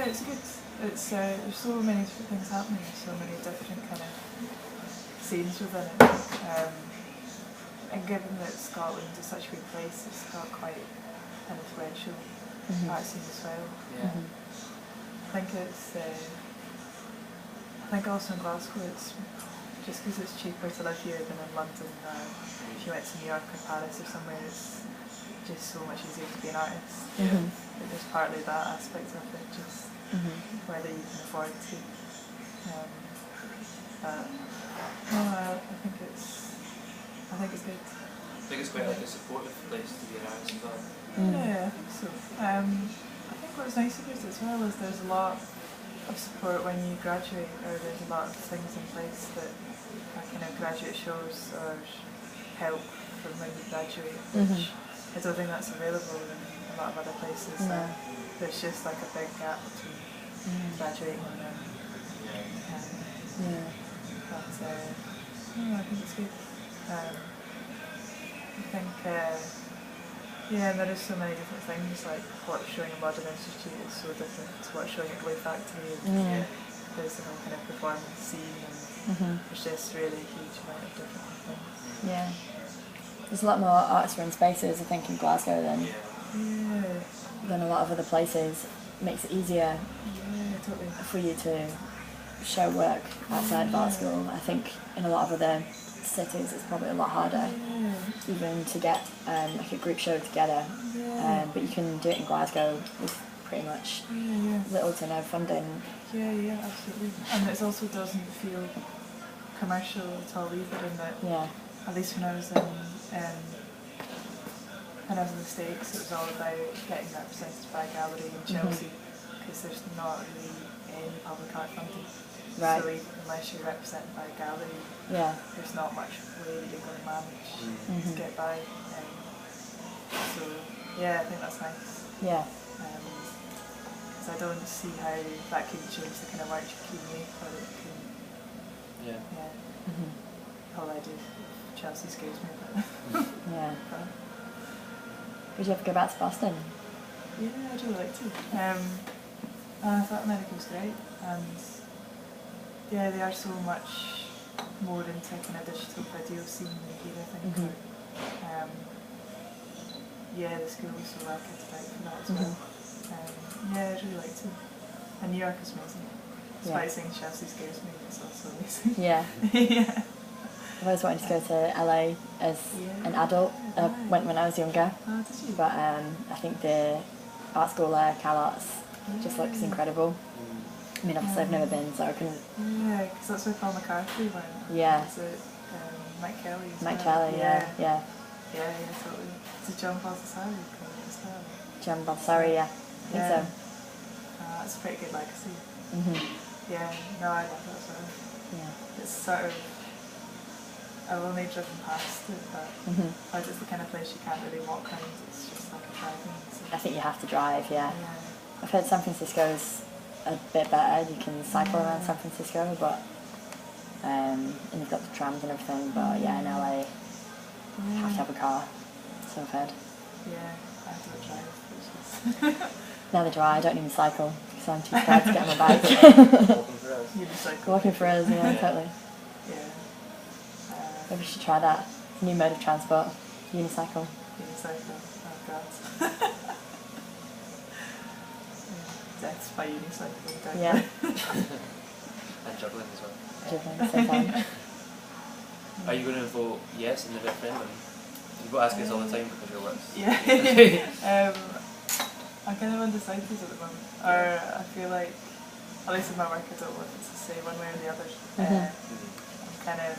Yeah, it's good. It's there's so many different things happening. So many different kind of scenes within it. And given that Scotland is such a big place, it's got quite an influential art scene as well. Yeah. I think it's. I think also in Glasgow, it's just because it's cheaper to live here than in London. If you went to New York or Paris or somewhere, it's just so much easier to be an artist. But there's partly that aspect of it, just whether you can afford to. But no, I think it's good. I think it's quite like a supportive place to be an artist as well. Yeah, I think so. I think what's nice about it as well is there's a lot of support when you graduate, or there's a lot of things in place that are kind of graduate shows or help from when you graduate, which I don't think that's available in a lot of other places. No. There's just like a big gap between graduating and then. But no, I think it's good. I think, and there is so many different things, like what's showing at Modern Institute is so different to what's showing at Blue Factory, and there's the whole kind of performance scene, and there's just really a huge amount of different things. Yeah. There's a lot more arts run spaces, I think, in Glasgow than a lot of other places. It makes it easier Totally. for you to show work outside of art school. I think in a lot of other cities it's probably a lot harder even to get like a group show together, but you can do it in Glasgow with pretty much little to no funding. Yeah, absolutely. And it also doesn't feel commercial at all either, in that at least when I was in the States, it was all about getting represented by a gallery in Chelsea, because there's not really any public art funding. Right. So even unless you're represented by a gallery, there's not much way that you're going to manage to get by. So yeah, I think that's nice. Yeah. Because I don't see how that could change the kind of art you can make, or it can. All I do, Chelsea scares me a bit. But, Would you ever go back to Boston? yeah, I'd really like to. I thought America was great, and they are so much more into kind of digital video scene here, I think. The school was so well kitted out for that as well. I'd really like to. And New York is amazing. Despite saying Chelsea scares me, it's also amazing. Yeah. I've always wanted to go to LA as an adult. I went when I was younger. Oh, did you? But I think the art school there, Cal Arts, just looks incredible. I mean, obviously I've never been, so I couldn't. Yeah, because that's where Paul McCarthy went. Yeah. Is it Mike Kelly? Mike Kelly, yeah. Yeah, totally. Is it John Baldassari as well? John Baldassari, yeah. I think so. That's a pretty good legacy. Yeah, no, I love that as well. Yeah. It's sort of, I've only driven past it, but like it's the kind of place you can't really walk around, it's just like a driving. So. I think you have to drive, I've heard San Francisco's a bit better. You can cycle around San Francisco, but and you've got the trams and everything, but in LA you have to have a car, so I've heard. Yeah, I don't drive, which is... Neither do I don't even cycle, because I'm too scared to get on my bike. Walking for us, totally. Yeah. Maybe we should try that. New mode of transport, unicycle. Unicycle, oh god. Deaths by unicycle, definitely. Yeah. And juggling as well. Juggling at the same time. Are you going to vote yes in the referendum? People ask us all the time because your works. Yeah. I'm kind of undecided at the moment. Or I feel like, at least in my work, I don't want to say one way or the other. I'm kind of,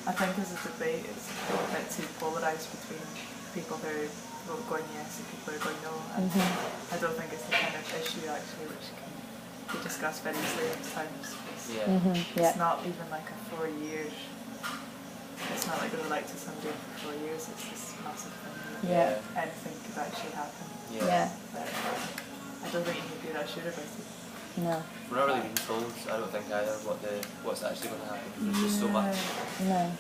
I think as a debate it's a bit too polarised between people who are going yes and people who are going no. And I don't think it's the kind of issue actually which can be discussed very easily at times. It's not even like a 4 year, it's not like they're elected somebody for 4 years, it's this massive thing. Anything could actually happen. But I don't think you can be that sure about it. No. We're not really being told, I don't think either, what's actually going to happen. There's just so much. No.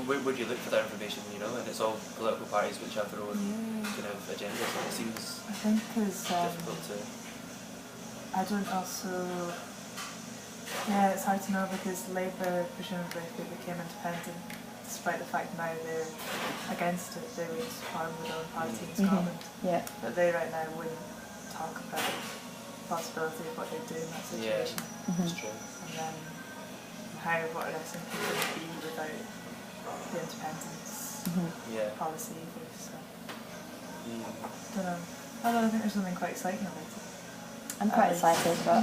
Where would you look for that information, and it's all political parties which have their own kind of agendas, and it seems I think because difficult to... I don't also. Yeah, it's hard to know because Labour presumably if they became independent, despite the fact now they're against it, they would form their own party in Scotland. Yeah. But they right now wouldn't talk about the possibility of what they'd do in that situation. It's true. And then what an SNP would be without the independence policy either. So I don't know. I think there's something quite exciting about it. I'm quite excited, but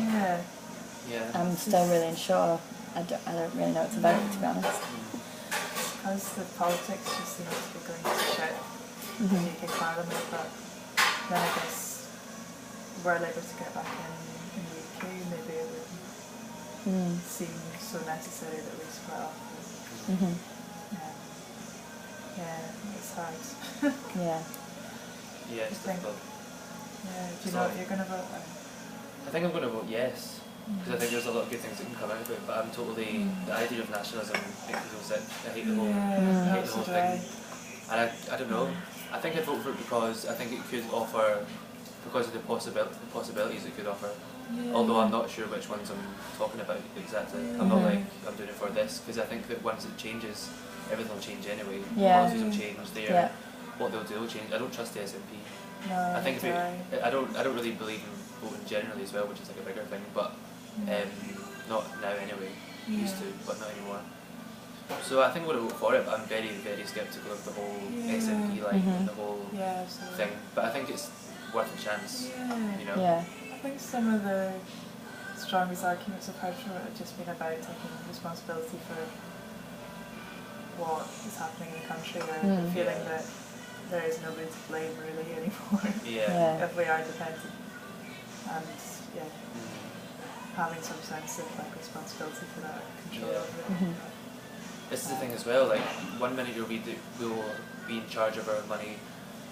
I'm still really unsure. I don't really know what to vote, to be honest. Because the politics just seems to be going to shit in the UK Parliament, but then I guess were Labour to get back in the UK, maybe it wouldn't seem so necessary that we split off. It's hard. Yeah. Yeah, it's difficult. Yeah, do you know what you're going to vote then? I think I'm going to vote yes, because I think there's a lot of good things that can come out of it, but I'm totally, the idea of nationalism makes me so sick. I hate the whole, thing. And I don't know, I think I'd vote for it because I think it could offer, because of the possibilities it could offer, although I'm not sure which ones I'm talking about exactly. I'm not like, I'm doing it for this, because I think that once it changes, everything will change anyway. Policies will change, what they'll do will change. I don't trust the SNP. No, I think I don't really believe in voting generally as well, which is like a bigger thing, but not now anyway. Used to, but not anymore. So I think I'm going to vote for it, but I'm very, very sceptical of the whole SNP line and the whole thing. But I think it's worth a chance, you know? Yeah. I think some of the strongest arguments I've heard from it have just been about taking responsibility for what is happening in the country, or the feeling that there is nobody to blame really anymore if we are dependent, and having some sense of like responsibility for that, control over it. This is the thing as well, like one minute you'll be in charge of our money,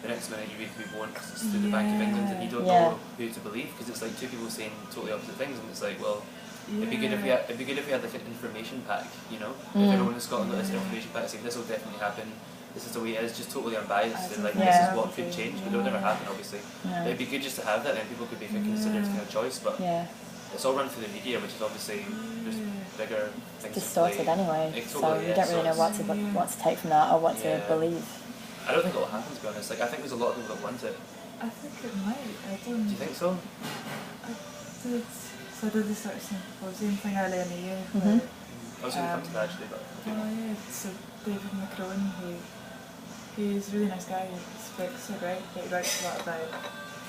the next minute you read we won't through the Bank of England, and you don't know who to believe, because it's like two people saying totally opposite things, and it's like, well, it'd be good if we had like an information pack, you know? If everyone in Scotland got this information pack saying this will definitely happen, this is the way it is, just totally unbiased, and like this is what could change, but it'll never happen obviously. But it'd be good just to have that, and people could be considered kind of choice, but it's all run through the media, which is obviously there's bigger things. Distorted anyway, so you don't really know what to take from that or what to believe. I don't think it'll happen, to be honest. Like I think there's a lot of people that want it. I think it might. I don't. Do you think so? So I did this sort of symposium thing earlier in the year. I was going to come to that actually, but so David McCrone, he's a really nice guy. He speaks so great, but he writes a lot about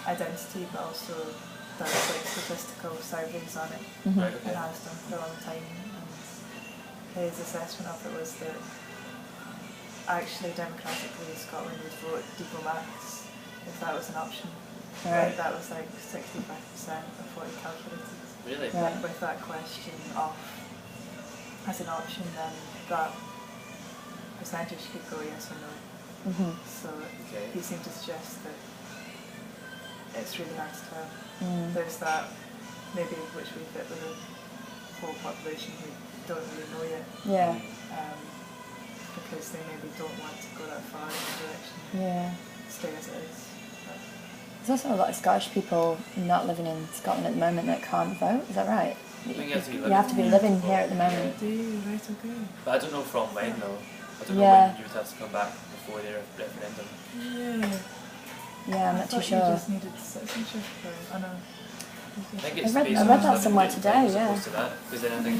identity, but also does like statistical surveys on it, and has done for a long time. And his assessment of it was that actually democratically Scotland would vote Devo Max if that was an option. Right. That was like 65% of what he calculated. Really? Like with that question off as an option, then that percentage could go yes or no. So he seemed to suggest that it's really hard to tell. There's that maybe which we fit with the whole population who don't really know yet. Because they maybe don't want to go that far in the direction. Stay as it is. There's also a lot of Scottish people not living in Scotland at the moment that can't vote, is that right? I think you have to be living here at the moment. Right, okay. But I don't know from when though. I don't know when you would have to come back before their referendum. I'm not too sure. You just needed citizenship for it. I know. I think it's I read that somewhere today, because then I think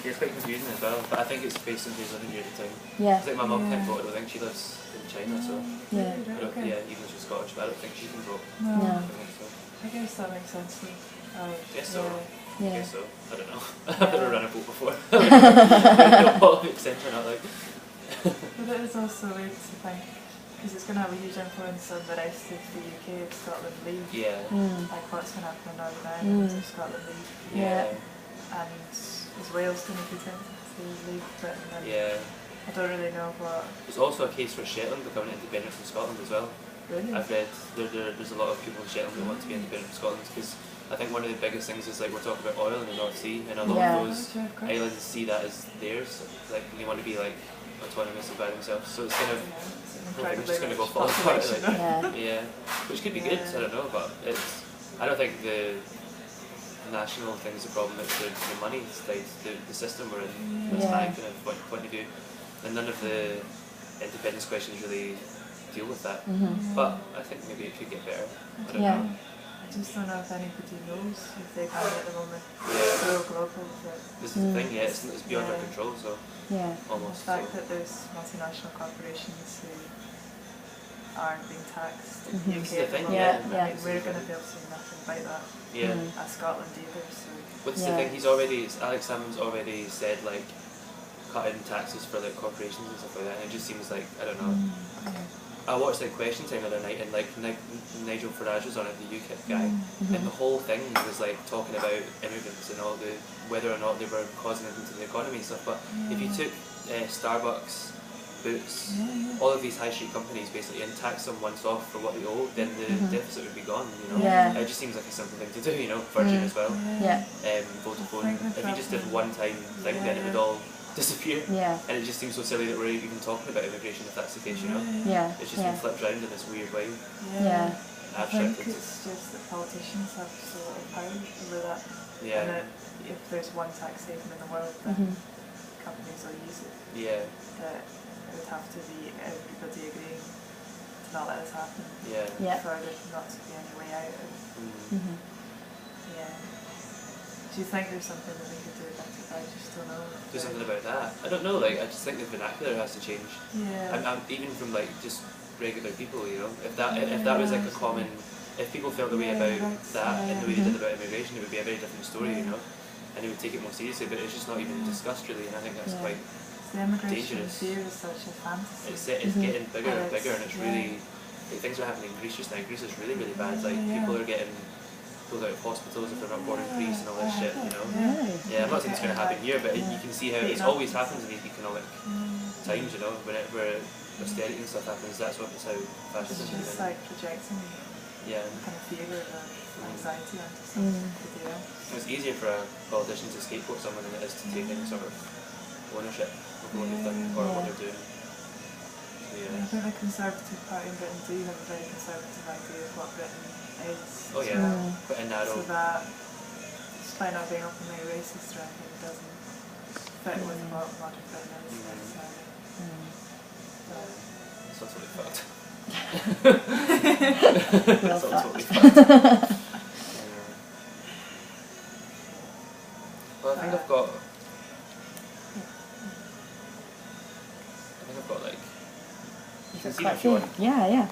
it's quite confusing as well, but I think it's based on who's living here at the time. It's like my mum can't vote, I don't think she lives in China, so even though she's Scottish, but I don't think she can vote. No. So. I guess that makes sense too. Guess so. I guess so. I don't know. I've never run a vote before. I don't know what makes sense or not like. But it is also weird to think, because it's going to have a huge influence on the rest of the UK if Scotland leave. Like what's going to happen in Northern Ireland if Scotland leave. And is Wales going to be tempted to leave Britain? I don't really know what. There's also a case for Shetland becoming independent from Scotland as well. Really? I've read there's a lot of people in Shetland who want to be independent from Scotland, because I think one of the biggest things is like we're talking about oil in the North Sea, and a lot of those islands see that as theirs. Like they want to be like autonomous by themselves. So it's kind of it's just going to go fall apart. Like, which could be good. I don't know, but I don't think the national thing's the problem, it's the money side, the system we're in, from a Yeah. kind of point of view. And none of the independence questions really deal with that. But I think maybe it could get better. I don't Yeah. know. I just don't know if anybody knows if they can at the moment. Yeah. It's so global that This is the thing, yeah, it's beyond our Yeah. control, so Yeah. the almost. fact So. that there's multinational corporations who aren't being taxed in Mhm. the This is UK the at the thing, moment, yeah, I yeah. mean, we're going to be able to do nothing about that Yeah. as Scotland either, so What's Yeah. the thing? Alex Salmond's already said like cutting taxes for like corporations and stuff like that. And it just seems like I don't know. I watched like Question Time the other night, and like Nigel Farage was on it, the UKIP guy, and the whole thing was like talking about immigrants and all the whether or not they were causing anything to the economy and stuff. But if you took Starbucks, Boots, all of these high street companies basically and tax them once off for what they owe, then the deficit would be gone. You know, Yeah. it just seems like a simple thing to do. You know, Virgin as well, Yeah. Vodafone. If you just did one time thing, then it would all disappear. Yeah. And it just seems so silly that we're even talking about immigration if that's the case. You know, Yeah. it's just Yeah. been flipped round in this weird way. Yeah. I think Abstracted. it's just that politicians have so little power over that, and Yeah, that if there's one tax haven in the world, then Mhm. companies will use it. yeah, That it would have to be everybody agreeing to not let this happen yeah. Yeah. for there not to be any way out of. Mm. Yeah. Do you think there's something that we could do about it? I just don't know. Do something about that. I don't know. Like I just think the vernacular has to change. Yeah. I'm even from like just regular people, you know. If that was like a common, if people felt the way Yeah, about that's- that and the way yeah. they did about immigration, it would be a very different story, you know. And they would take it more seriously. But it's just not even discussed really, and I think that's Yeah. quite. The immigration dangerous. fear is such a fantasy. It's getting bigger and And bigger, and it's- it's really. Like, things are happening in Greece just now. Greece is really bad. Like people are getting pulled out of hospitals if they're not born in Greece and all this shit, you know. Really? Yeah, I'm not saying it's going to happen here, but you can see how it's Yeah. always happens in these economic times, you know, where austerity and stuff happens. That's what it's how It's fascism is. just like projecting Yeah, kind of fear or anxiety onto something to do. it's easier for a politician to scapegoat someone than it is to take any sort of ownership of what they've done or what they're doing. So, I yeah. think the Conservative Party in Britain do have a very conservative idea of what Britain is. Oh yeah, but in narrow. So that, despite not being openly racist or anything, it doesn't fit with what modern Britain is necessarily. But It's not totally fucked. Well It's all fucked. totally fucked. Yeah. Well, I think I've got like. You can That's see quite if you few. want. Yeah, yeah.